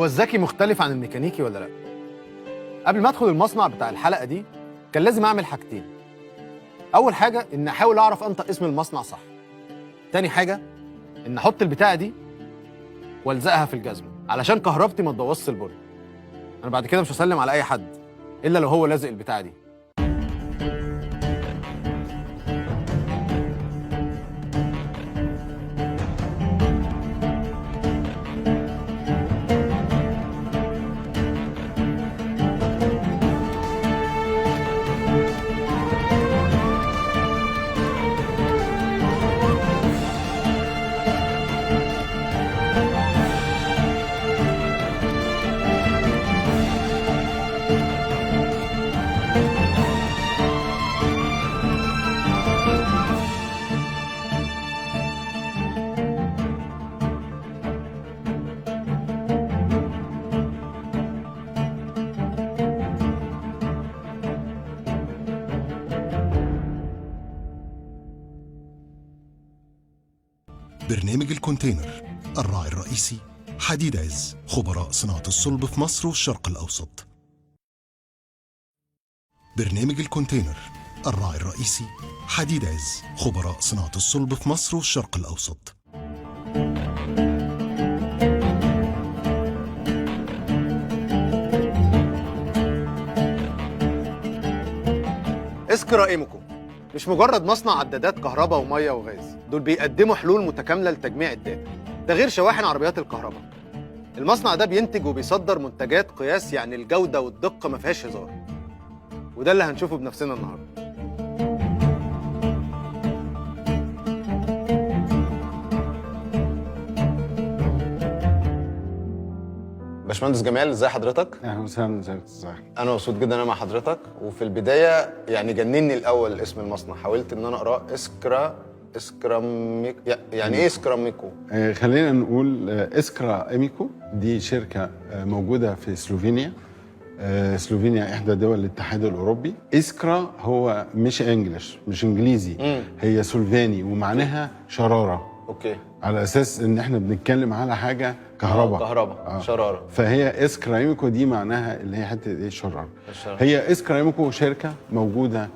الذكي مختلف عن الميكانيكي ولا لا؟ قبل ما ادخل المصنع بتاع الحلقه دي كان لازم اعمل حاجتين. اول حاجه ان احاول اعرف انطق اسم المصنع صح. تاني حاجه ان احط البتاعه دي والزقها في الجزمه علشان كهربتي ما تبوظش البرد. انا بعد كده مش هسلم على اي حد الا لو هو لازق البتاعه دي. برنامج الكونتينر، الراعي الرئيسي حديد عز، خبراء صناعة الصلب في مصر والشرق الأوسط. برنامج الكونتينر، الراعي الرئيسي حديد عز، خبراء صناعة الصلب في مصر والشرق الأوسط. اسكرا ايموكو مش مجرد مصنع عدادات كهرباء وميه وغاز، دول بيقدموا حلول متكامله لتجميع الداتا، ده غير شواحن عربيات الكهرباء. المصنع ده بينتج وبيصدر منتجات قياس، يعني الجوده والدقه ما فيهاش هزار، وده اللي هنشوفه بنفسنا النهارده. باشمهندس جمال، ازي حضرتك؟ اهلا وسهلا، ازيك؟ انا مبسوط جدا انا مع حضرتك. وفي البدايه يعني جنني الاول اسم المصنع، حاولت ان انا اقراه اسكراميكو. يعني ايه اسكراميكو؟ خلينا نقول اسكرا ايميكو دي شركه موجوده في سلوفينيا. سلوفينيا احدى دول الاتحاد الاوروبي. اسكرا هو مش انجلش، مش انجليزي، هي سلوفاني ومعناها شراره. اوكي. على اساس ان احنا بنتكلم على حاجه كهرباء. شراره. فهي اسكرايميكو دي معناها اللي هي حته ايه، شراره. هي اسكرايميكو شركه موجوده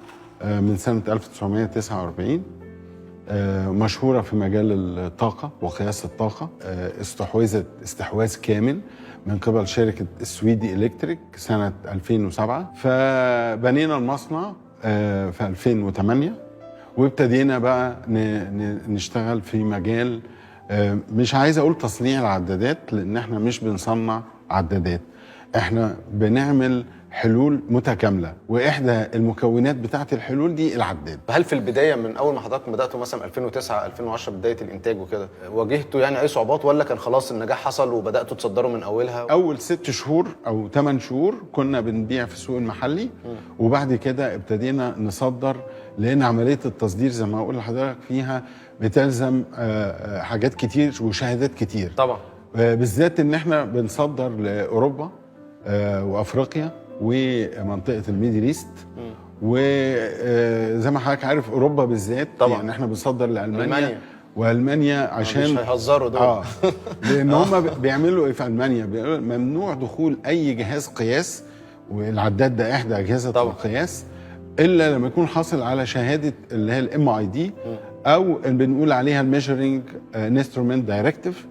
من سنه 1949، مشهوره في مجال الطاقه وقياس الطاقه. استحوذت استحواذ كامل من قبل شركه السويدي الكتريك سنه 2007. فبنينا المصنع في 2008 وابتدينا بقى نشتغل في مجال، مش عايز اقول تصنيع العدادات لان احنا مش بنصنع عدادات، احنا بنعمل حلول متكامله، واحدى المكونات بتاعه الحلول دي العداد. هل في البدايه من اول ما حضرتك بداتوا مثلا 2009 2010 بدايه الانتاج وكده، واجهتوا يعني اي صعوبات ولا كان خلاص النجاح حصل وبداتوا تصدروا من اولها؟ اول 6 شهور او 8 شهور كنا بنبيع في السوق المحلي، وبعد كده ابتدينا نصدر، لان عمليه التصدير زي ما اقول لحضرتك فيها بتلزم حاجات كتير وشهادات كتير طبعا، بالذات ان احنا بنصدر لاوروبا وافريقيا ومنطقه الميدل ايست، وزي ما حضرتك عارف اوروبا بالذات طبعا، يعني احنا بنصدر لالمانيا والمانيا عشان مش هيهزروا دول. لان هم بيعملوا ايه في المانيا؟ ممنوع دخول اي جهاز قياس، والعداد ده احدى اجهزه القياس، الا لما يكون حاصل على شهاده اللي هي الام اي دي، او اللي بنقول عليها الميجرنج انسترومنت دايركتيف،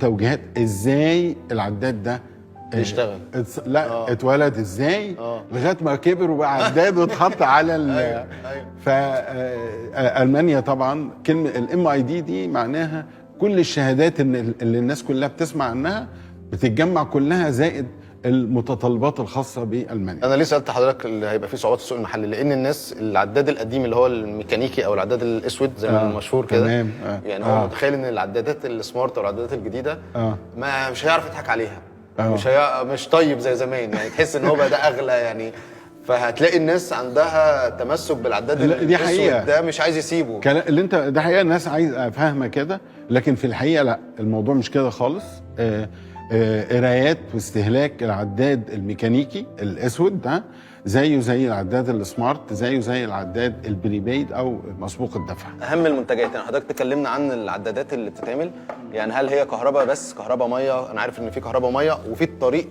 توجيهات ازاي العداد ده يشتغل. اتولد ازاي لغايه ما كبر وبقى عداد واتحط على أيوة. فالمانيا طبعا كلمه الام اي دي معناها كل الشهادات اللي الناس كلها بتسمع عنها بتتجمع كلها، زائد المتطلبات الخاصه بالمانيا. انا ليه سالت حضرتك اللي هيبقى فيه صعوبات في السوق المحلي؟ لان الناس العداد القديم اللي هو الميكانيكي او العداد الاسود زي ما المشهور كده، يعني هو متخيل ان العدادات السمارت او العدادات الجديده ما مش هيعرف يضحك عليها، مش طيب زي زمان، يعني تحس ان هو بقى ده اغلى يعني، فهتلاقي الناس عندها تمسك بالعداد الاسود ده، مش عايز يسيبه. اللي انت ده حقيقه، الناس عايزه فاهمه كده، لكن في الحقيقه لا، الموضوع مش كده خالص. قرايات واستهلاك العداد الميكانيكي الاسود ده زيه زي العداد السمارت، زيه زي العداد البريبيد او مسبوق الدفع. اهم المنتجات يعني حضرتك تكلمنا عن العدادات اللي بتتعمل، يعني هل هي كهرباء بس، كهرباء ميه؟ انا عارف ان في كهرباء ميه وفي الطريق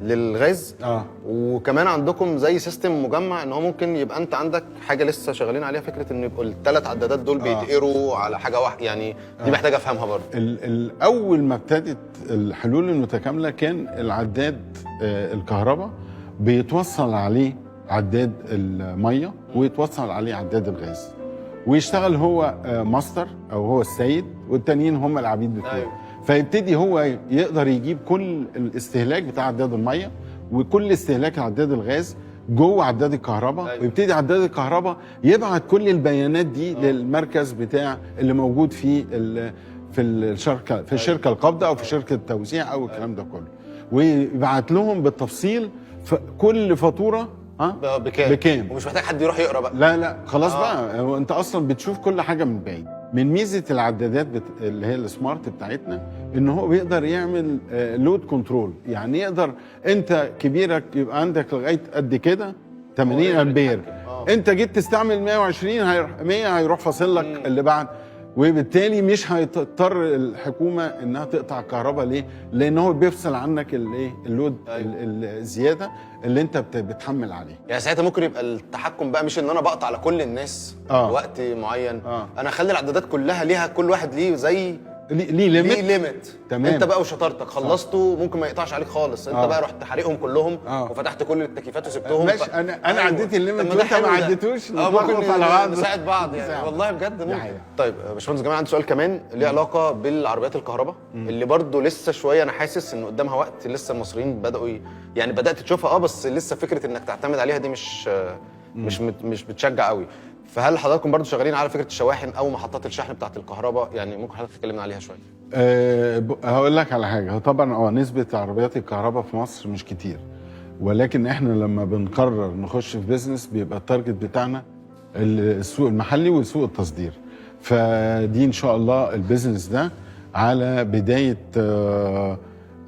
للغاز. وكمان عندكم زي سيستم مجمع ان هو ممكن يبقى انت عندك حاجه لسه شغالين عليها، فكره ان يبقوا الثلاث عدادات دول بيتقروا على حاجه واحده، يعني دي محتاجه افهمها برضه. الاول ما ابتدت الحلول المتكامله كان العداد الكهرباء بيتوصل عليه عداد الميه ويتوصل عليه عداد الغاز، ويشتغل هو ماستر او هو السيد والتانيين هم العبيد بتوعه. أيوة. فيبتدي هو يقدر يجيب كل الاستهلاك بتاع عداد الميه وكل استهلاك عداد الغاز جوه عداد الكهرباء. أيوة. ويبتدي عداد الكهرباء يبعت كل البيانات دي للمركز بتاع اللي موجود في الشركه القابضه او في شركه التوزيع او الكلام ده كله، ويبعت لهم بالتفصيل كل فاتوره بكام ومش محتاج حد يروح يقرا بقى. لا خلاص بقى، انت اصلا بتشوف كل حاجه من بعيد. من ميزه العدادات اللي هي السمارت بتاعتنا ان هو بيقدر يعمل لود كنترول، يعني يقدر انت كبيرك يبقى عندك لغايه قد كده 80 امبير، انت جيت تستعمل 100 هيروح فاصل لك اللي بعد، وبالتالي مش هيضطر الحكومه انها تقطع الكهرباء. ليه؟ لان هو بيفصل عنك اللود الزياده اللي انت بتحمل عليه. يعني ساعتها ممكن يبقى التحكم بقى مش ان انا بقطع على كل الناس وقت معين، انا اخلي العدادات كلها ليها كل واحد ليه زي ليه ليميت. تمام. انت بقى وشطارتك خلصته ممكن ما يقطعش عليك خالص، انت بقى رحت حارقهم كلهم وفتحت كل التكييفات وسبتهم. ماشي. انا عديت الليميت وانت ما عديتوش، ممكن نساعد بعض يعني. والله بجد ممكن. طيب يا باشمهندس جماعه، عندي سؤال كمان ليه علاقه بالعربيات الكهرباء اللي برضو لسه شويه انا حاسس ان قدامها وقت، لسه المصريين بداوا يعني بدات تشوفها بس لسه فكره انك تعتمد عليها دي مش بتشجع قوي. فهل حضراتكم برضو شغالين على فكره الشواحن او محطات الشحن بتاعه الكهرباء؟ يعني ممكن حضرتك تكلمنا عليها شويه. هقول لك على حاجه. طبعا نسبه عربيات الكهرباء في مصر مش كتير، ولكن احنا لما بنقرر نخش في بيزنس بيبقى التارجت بتاعنا السوق المحلي وسوق التصدير. فدي ان شاء الله البيزنس ده على بدايه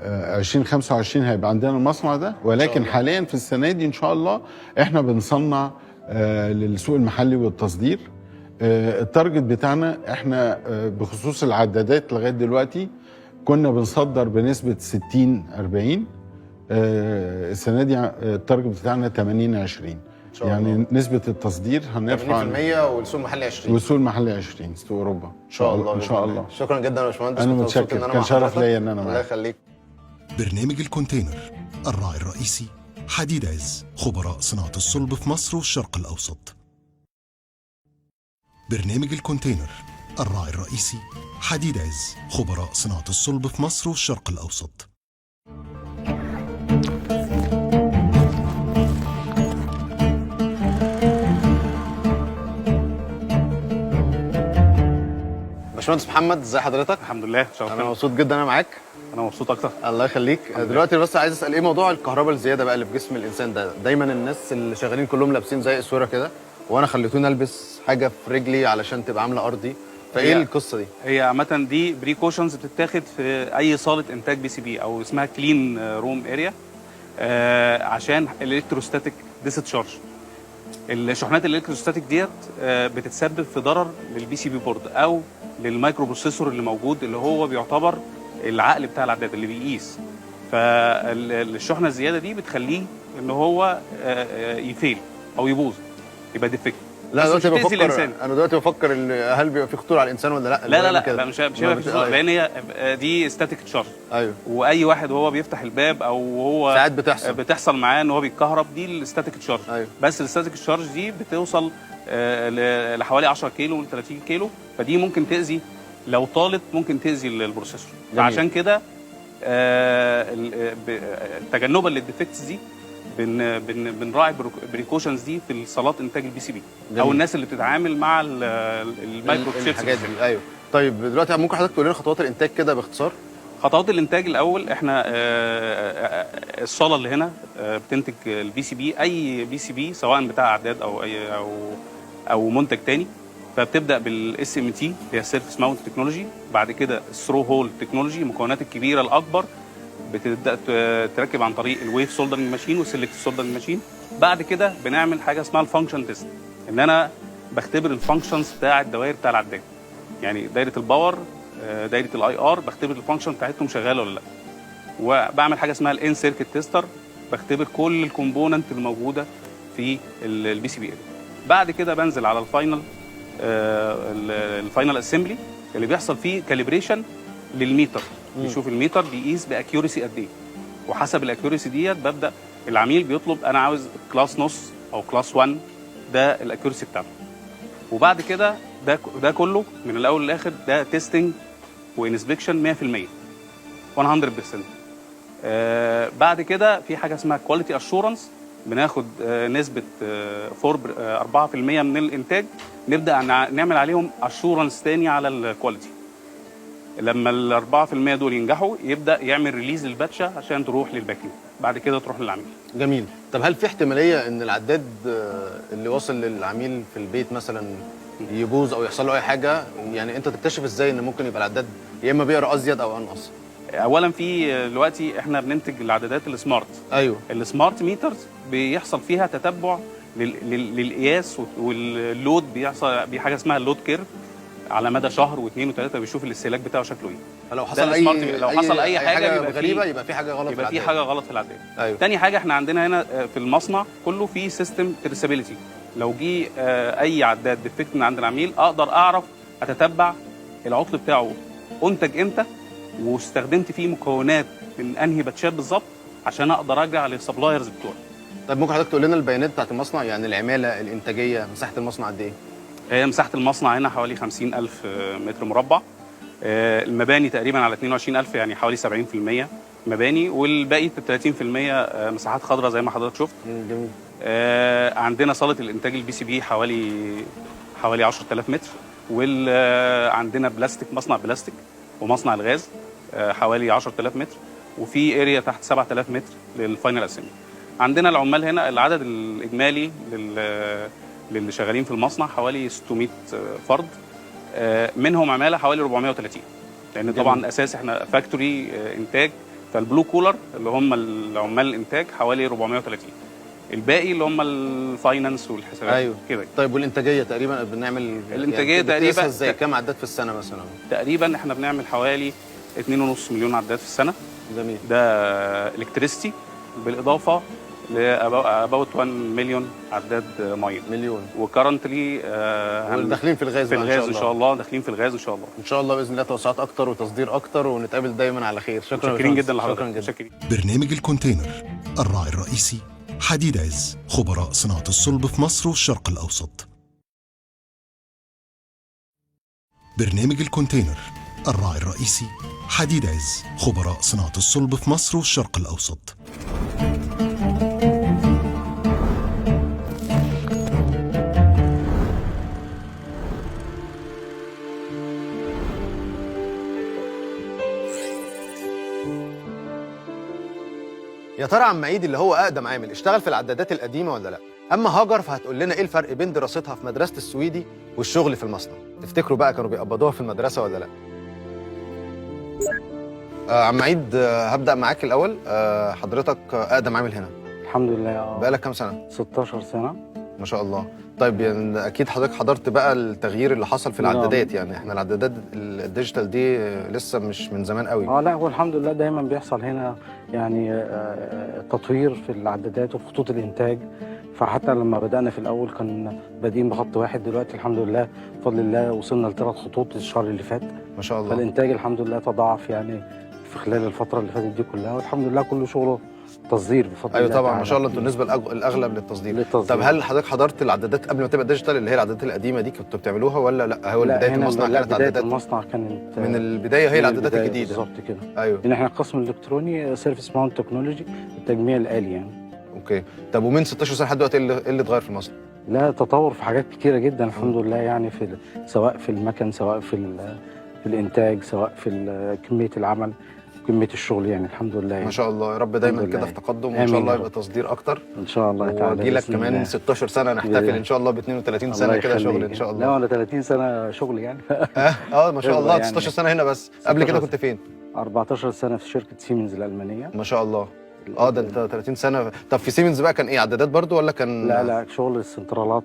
2025 هيبقى عندنا المصنع ده، ولكن حاليا في السنه دي ان شاء الله احنا بنصنع للسوق المحلي والتصدير. التارجت بتاعنا احنا بخصوص العدادات لغايه دلوقتي كنا بنصدر بنسبه 60-40. السنه دي التارجت بتاعنا 80-20، يعني نسبه التصدير هنرفع 80% والسوق المحلي 20 والسوق المحلي 20 سوق اوروبا ان شاء الله. ان شاء الله. شكرا جدا يا باشمهندس، انا متشكر، كان شرف ليا ان انا معاك. الله يخليك. برنامج الكونتينر، الراعي الرئيسي حديد عز، خبراء صناعة الصلب في مصر والشرق الأوسط. برنامج الكونتينر، الراعي الرئيسي حديد عز، خبراء صناعة الصلب في مصر والشرق الأوسط. باشمهندس محمد، ازي حضرتك؟ الحمد لله. انا مبسوط جدا انا معاك. انا مبسوط اكتر. الله يخليك. دلوقتي بس عايز اسال ايه موضوع الكهرباء الزياده بقى اللي في جسم الانسان ده؟ دايما الناس اللي شغالين كلهم لابسين زي اسوره كده، وانا خليتوني البس حاجه في رجلي علشان تبقى عامله ارضي، فايه القصه دي؟ هي عامه دي بريكوشنز بتتاخد في اي صاله انتاج بي سي بي او اسمها كلين روم اريا، عشان الالكتروستاتيك ديستشارج. الشحنات الالكتروستاتيك ديت بتتسبب في ضرر للبي سي بي بورد او للمايكرو بروسيسور اللي موجود، اللي هو بيعتبر العقل بتاع العداد اللي بيقيس. فالشحنه الزياده دي بتخليه ان هو يفيل او يبوظ، يبقى ديفكت. لا دلوقتي بفكر ان هل بيبقى في خطوره على الانسان ولا لا؟ لا مش هيبقى في خطوره، لان هي دي ستاتيك تشارج. ايوه. واي واحد وهو بيفتح الباب او هو ساعات بتحصل معاه ان هو بيتكهرب، دي الستاتيك تشارج. أيوة. بس الستاتيك تشارج دي بتوصل لحوالي 10 كيلو ل 30 كيلو، فدي ممكن تاذي لو طالت، ممكن تاذي البروسيسور. فعشان كده تجنبا للديفكتس دي بنراعي بريكوشنز دي في صالات انتاج البي سي بي او الناس اللي بتتعامل مع المايكرو تشيبس الحاجات دي. ايوه. طيب دلوقتي ممكن حضرتك تقول لنا خطوات الانتاج كده باختصار؟ خطوات الانتاج الاول، احنا الصاله اللي هنا بتنتج البي سي بي، اي بي سي بي سواء بتاع اعداد او منتج تاني. فبتبدا بالاس ام تي اللي هي السيرفيس ماونت تكنولوجي، بعد كده الثرو هول تكنولوجي، المكونات الكبيره الاكبر بتبدا تركب عن طريق الويف سولدرنج ماشين والسلكت سولدرنج ماشين. بعد كده بنعمل حاجه اسمها الفانكشن تيست، ان انا بختبر الفانكشنز بتاع الدوائر بتاع العداد، يعني دايره الباور، دايره الاي ار، بختبر الفانكشن بتاعتهم شغاله ولا لا. وبعمل حاجه اسمها الان سيركت تيستر، بختبر كل الكومبوننت الموجوده في البي سي بي. بعد كده بنزل على الفاينل اسمبلي اللي بيحصل فيه كاليبريشن للميتر، بيشوف الميتر بيقيس باكيورسي قد ايه، وحسب الاكيورسي ديت ببدا العميل بيطلب انا عاوز كلاس نص او كلاس 1، ده الاكيورسي بتاعته. وبعد كده ده كله من الاول للاخر ده تيستنج وانسبكشن 100%. بعد كده في حاجه اسمها كواليتي اشورنس، بناخد نسبه 4% من الانتاج، نبدا نعمل عليهم اشورنس تاني على الكواليتي. لما ال 4% دول ينجحوا يبدا يعمل ريليز للباتشه عشان تروح للباكينج، بعد كده تروح للعميل. جميل. طب هل في احتماليه ان العداد اللي وصل للعميل في البيت مثلا يبوظ او يحصل له اي حاجه؟ يعني انت تكتشف ازاي ان ممكن يبقى العداد يا اما بيقرا ازيد او انقص؟ اولا في دلوقتي احنا بننتج العدادات السمارت. ايوه. السمارت ميترز بيحصل فيها تتبع للقياس واللود، بيحصل بحاجه اسمها اللود كيرف على مدى شهر واثنين وثلاثه، بيشوف الاستهلاك بتاعه شكله ايه. لو حصل اي حاجه غريبه يبقى في حاجه غلط، يبقى في حاجه غلط في العداد. أيوة. تاني حاجه احنا عندنا هنا في المصنع كله في سيستم تريسابيليتي، لو جه اي عداد ديفكت من عند العميل اقدر اعرف اتتبع العطل بتاعه انتج امتى واستخدمت فيه مكونات من انهي باتشات بالظبط عشان اقدر ارجع للسبلايرز بتوعي. طيب ممكن حضرتك تقول لنا البيانات بتاعت المصنع، يعني العماله، الانتاجيه، مساحه المصنع قد ايه؟ مساحه المصنع هنا حوالي 50,000 متر مربع. المباني تقريبا على 22,000، يعني حوالي 70% مباني، والباقي 30% مساحات خضراء زي ما حضرتك شفت. جميل. عندنا صاله الانتاج البي سي بي حوالي 10,000 متر، وعندنا بلاستيك، مصنع بلاستيك ومصنع الغاز حوالي 10,000 متر، وفي اريا تحت 7,000 متر للفاينل اسمبلي. عندنا العمال هنا العدد الاجمالي للي شغالين في المصنع حوالي 600 فرد، منهم عماله حوالي 430، لان طبعا اساس احنا فاكتوري انتاج، فالبلو كولر اللي هم العمال الانتاج حوالي 430، الباقي اللي هم الفاينانس والحسابات. ايوه كده. طيب والانتاجيه تقريبا بنعمل الانتاجيه يعني تقريبا ازاي؟ كام عداد في السنه مثلا؟ تقريبا احنا بنعمل حوالي 2.5 مليون عداد في السنه. جميل. ده الكتريستي، بالاضافه about 1 مليون عداد ميه. مليون. وكرنتلي داخلين في الغاز. في الغاز ان شاء الله، داخلين في الغاز ان شاء الله. ان شاء الله باذن الله توسعات اكتر وتصدير اكتر، ونتقابل دايما على خير. شكرا جدا لحضرتك. شكرا جدا. برنامج الكونتينر، الراعي الرئيسي حديد عز، خبراء صناعة الصلب في مصر والشرق الأوسط. برنامج الكونتينر، الراعي الرئيسي حديد عز، خبراء صناعة الصلب في مصر والشرق الأوسط. يا ترى عم عيد اللي هو اقدم عامل اشتغل في العدادات القديمه ولا لا؟ اما هاجر فهتقول لنا ايه الفرق بين دراستها في مدرسه السويدي والشغل في المصنع. تفتكروا بقى كانوا بيقبضوها في المدرسه ولا لا؟ عم عيد هبدا معاك الاول. حضرتك اقدم عامل هنا. الحمد لله. بقالك كام سنه؟ 16 سنه. ما شاء الله. طيب يعني اكيد حضرتك حضرت بقى التغيير اللي حصل في العدادات، يعني احنا العدادات الديجيتال دي لسه مش من زمان قوي. لا هو الحمد لله دايما بيحصل هنا يعني تطوير في العدادات وفي خطوط الانتاج. فحتى لما بدانا في الاول كان بادئين بخط واحد، دلوقتي الحمد لله بفضل الله وصلنا ل3 خطوط الشهر اللي فات. ما شاء الله. فالانتاج الحمد لله تضاعف يعني في خلال الفتره اللي فاتت دي كلها، والحمد لله كله شغله تصدير بفضل ايوه الله. طبعا ما شاء الله. انتوا النسبه الاغلب للتصدير. طب هل حضرتك حضرت العدادات قبل ما تبقى ديجيتال، اللي هي العدادات القديمه دي كنتوا بتعملوها ولا لا؟ هو بدايه المصنع كانت عدادات؟ المصنع كانت من البدايه هي العدادات الجديده بالظبط كده. ايوه. لان احنا القسم الالكتروني سيرفيس ماونت تكنولوجي، التجميع الالي يعني. اوكي. طب ومن 16 سنه لحد دلوقتي ايه اللي اتغير في المصنع؟ لا تطور في حاجات كتيره جدا الحمد لله، يعني سواء في المكن، سواء في الانتاج، سواء في كميه العمل، كميه الشغل، يعني الحمد لله يعني. ما شاء الله. يا رب دايما كده في تقدم، وان شاء الله يبقى تصدير اكتر ان شاء الله تعالى. واجي لك كمان 16 سنه نحتفل ان شاء الله ب 32 سنه كده شغل ان شاء الله. لا انا 30 سنه شغل يعني. ما شاء الله. 16 سنه هنا بس. قبل كده كنت فين؟ 14 سنه في شركه سيمنز الالمانيه. ما شاء الله. ده انت 30 سنه. طب في سيمنز بقى كان ايه، عدادات برضو ولا كان؟ لا شغل السنترالات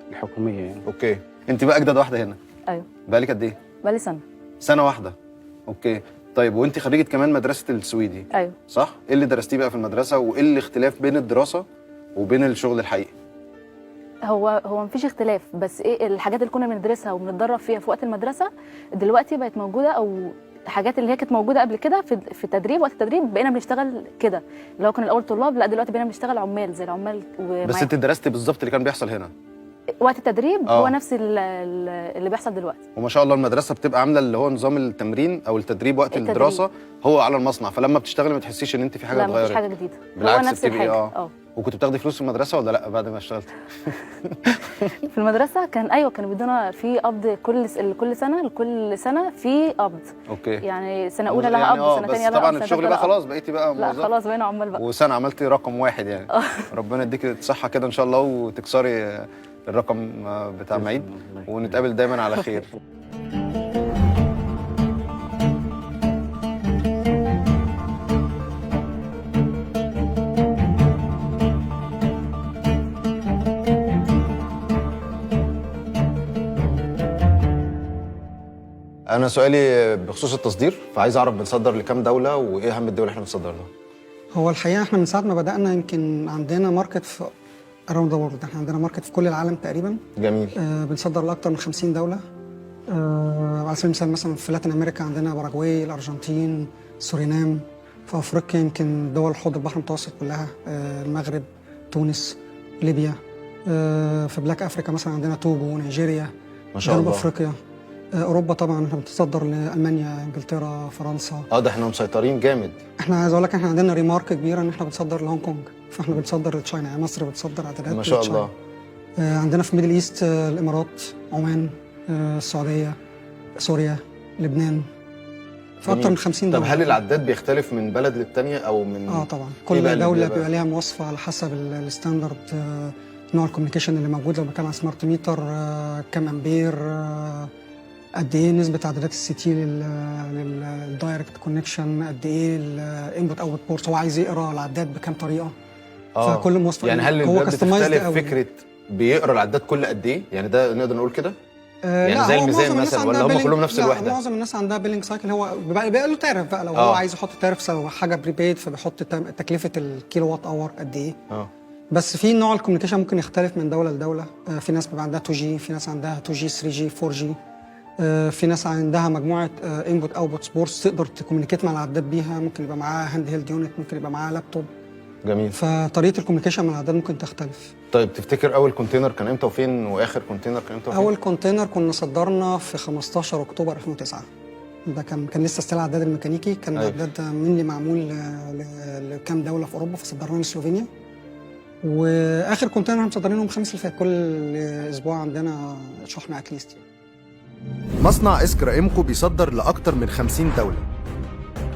الحكوميه يعني. اوكي. انت بقى اجدد واحده هنا؟ ايوه. بقالك قد ايه؟ بقالي سنه. سنه واحده. اوكي. طيب وانت خريجه كمان مدرسه السويدي؟ ايوه. صح؟ ايه اللي درستيه بقى في المدرسه، وايه الاختلاف بين الدراسه وبين الشغل الحقيقي؟ هو مفيش اختلاف، بس ايه الحاجات اللي كنا بندرسها وبنتدرب فيها في وقت المدرسه دلوقتي بقت موجوده، او حاجات اللي هي كانت موجوده قبل كده في التدريب. وقت التدريب بقينا بنشتغل كده، لو كان الاول طلاب، لا دلوقتي بقينا بنشتغل عمال زي العمال. بس انت درستي بالظبط اللي كان بيحصل هنا؟ وقت التدريب هو نفس اللي بيحصل دلوقتي. وما شاء الله المدرسه بتبقى عامله اللي هو نظام التمرين او التدريب وقت الدراسه هو على المصنع، فلما بتشتغلي ما تحسيش ان انت في حاجه اتغيرت؟ لا مفيش حاجه جديده، بالعكس هو نفس الحاجه. وكنت بتاخدي فلوس في المدرسه ولا لا بعد ما اشتغلت؟ في المدرسه كانوا بيدونا في قبض كل سنه في قبض. اوكي. يعني سنه اولى لها قبض، سنه ثانيه لها قبض. طبعا الشغل بقى خلاص بقيتي بقى لا خلاص بقينا عمال بقى. وسنه عملتي رقم واحد يعني. ربنا يديك الصحه كده ان شاء الله وتكسري الرقم بتاع معيد ونتقابل دايما على خير. انا سؤالي بخصوص التصدير، فعايز اعرف بنصدر لكام دوله وايه اهم الدول اللي احنا بنصدر لها؟ هو الحقيقه احنا من ساعه ما بدانا يمكن عندنا ماركت في اراوند ذا وورلد، احنا عندنا ماركت في كل العالم تقريبا. جميل. بنصدر لاكثر من 50 دوله. على سبيل المثال مثلا في لاتين امريكا عندنا باراجواي، الارجنتين، سورينام. في افريقيا يمكن دول حوض البحر المتوسط كلها، المغرب، تونس، ليبيا. في بلاك افريكا مثلا عندنا توجو، نيجيريا، ما شاء الله. جنوب افريقيا. اوروبا طبعا احنا بنتصدر لالمانيا، انجلترا، فرنسا. ده احنا مسيطرين جامد. احنا عايز اقول لك احنا عندنا ريمارك كبيره ان احنا بنصدر لهونج كونج، فاحنا بنصدر لتشاينا. يعني مصر بتصدر عدادات ما شاء الله. عندنا في ميدل ايست الامارات، عمان، السعوديه، سوريا، لبنان، في اكتر من 50 دوله. طب هل العداد بيختلف من بلد للتانيه او من طبعا كل دوله بيبقى ليها مواصفه على حسب الستاندرد، نوع الكوميونيكيشن اللي موجود. لو بنتكلم عن سمارت ميتر، كام امبير، قد ايه نسبه عدادات السي تي للدايركت كونكشن، قد ايه الانبوت اوت بورت، هو عايز يقرا العداد بكام طريقه. فكل مواصفه يعني هل هو بتختلف فكره بيقرا العداد كل قد ايه؟ يعني ده نقدر نقول كده؟ يعني زي الميزان مثلا ولا هم كلهم نفس الوحده؟ معظم الناس عندها بيلينج سايكل، هو بيبقى له تعرف بقى. لو هو عايز يحط تعرف لو حاجه بريبيد فبيحط تكلفه الكيلو وات اور قد ايه. بس في نوع الكوميونيكيشن ممكن يختلف من دوله لدوله. في ناس بيبقى عندها 2 جي، في ناس عندها 2 جي 3 جي 4 جي. في ناس عندها مجموعه انبوت اوتبوت سبورتس تقدر تكوميونيكيت مع العداد بيها. ممكن يبقى معاها هاند هيلد يونت، ممكن يبقى معاها لابتوب. جميل. فطريقه الكوميونيكيشن مع العداد ممكن تختلف. طيب تفتكر اول كونتينر كان امتى وفين، واخر كونتينر كان امتى وفين؟ اول كونتينر كنا صدرنا في 15 اكتوبر 2009. ده كان لسه استيل العداد الميكانيكي. كان العداد مني معمول لكام دوله في اوروبا، فصدرناه لسلوفينيا. واخر كونتينر مصدرينهم الخميس اللي فات. كل اسبوع عندنا شحنه اتليست. مصنع اسكرا إيمكو بيصدر لأكتر من 50 دولة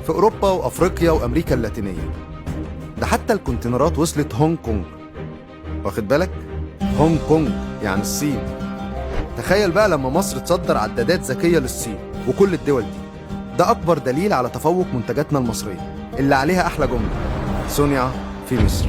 في أوروبا وأفريقيا وأمريكا اللاتينية. ده حتى الكونتينرات وصلت هونج كونج. واخد بالك؟ هونج كونج يعني الصين. تخيل بقى لما مصر تصدر عدادات ذكية للصين وكل الدول دي. ده أكبر دليل على تفوق منتجاتنا المصرية اللي عليها أحلى جملة: صنع في مصر.